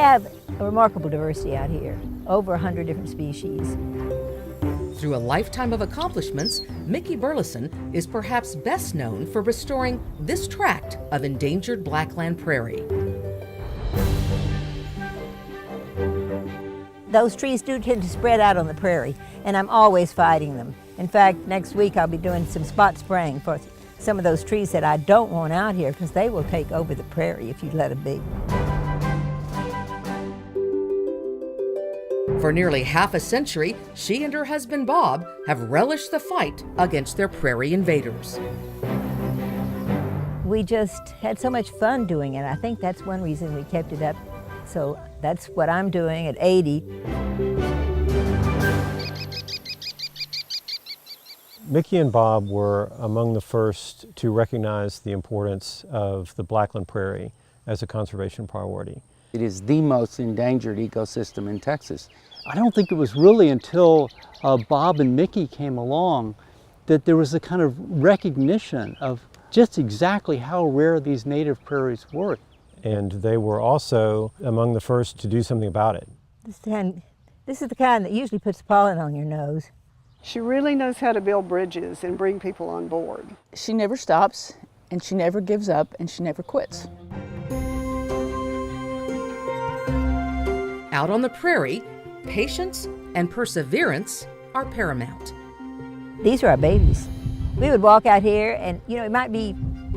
have a remarkable diversity out here, over 100 different species. Through a lifetime of accomplishments, Mickey Burleson is perhaps best known for restoring this tract of endangered blackland prairie. Those trees do tend to spread out on the prairie, and I'm always fighting them. In fact, next week I'll be doing some spot spraying for some of those trees that I don't want out here, because they will take over the prairie if you let them be. For nearly half a century, she and her husband Bob have relished the fight against their prairie invaders. We just had so much fun doing it. I think that's one reason we kept it up. So that's what I'm doing at 80. Mickey and Bob were among the first to recognize the importance of the blackland prairie as a conservation priority. It is the most endangered ecosystem in Texas. I don't think it was really until Bob and Mickey came along that there was a kind of recognition of just exactly how rare these native prairies were. And they were also among the first to do something about it. This is the kind that usually puts pollen on your nose. She really knows how to build bridges and bring people on board. She never stops, and she never gives up, and she never quits. Out on the prairie, patience and perseverance are paramount. These are our babies. We would walk out here and, it might be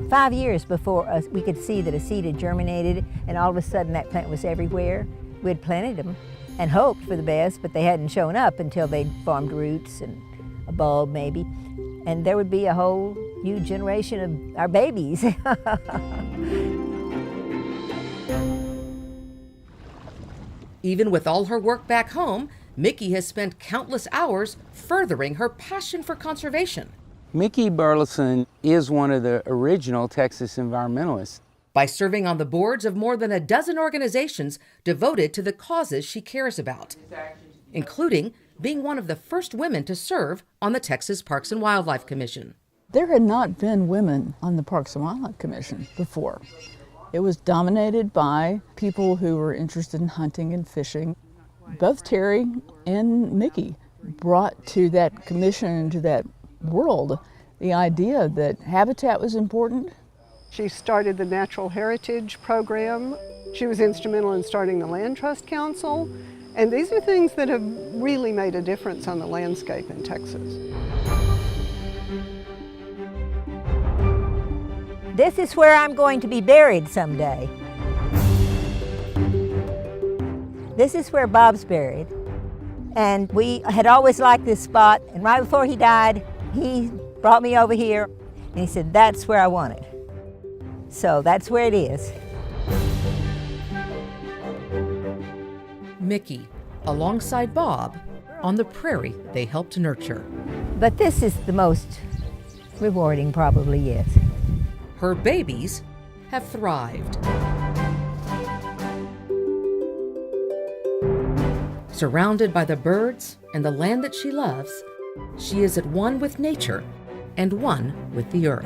5 years before we could see that a seed had germinated, and all of a sudden that plant was everywhere. We had planted them and hoped for the best, but they hadn't shown up until they'd formed roots and a bulb maybe. And there would be a whole new generation of our babies. Even with all her work back home, Mickey has spent countless hours furthering her passion for conservation. Mickey Burleson is one of the original Texas environmentalists. By serving on the boards of more than a dozen organizations devoted to the causes she cares about, including being one of the first women to serve on the Texas Parks and Wildlife Commission. There had not been women on the Parks and Wildlife Commission before. It was dominated by people who were interested in hunting and fishing. Both Terry and Mickey brought to that commission, to that world, the idea that habitat was important. She started the Natural Heritage Program. She was instrumental in starting the Land Trust Council. And these are things that have really made a difference on the landscape in Texas. This is where I'm going to be buried someday. This is where Bob's buried. And we had always liked this spot, and right before he died, he brought me over here, and he said, that's where I want it. So that's where it is. Mickey, alongside Bob, on the prairie they helped nurture. But this is the most rewarding, probably, yes. Her babies have thrived. Surrounded by the birds and the land that she loves, she is at one with nature and one with the earth.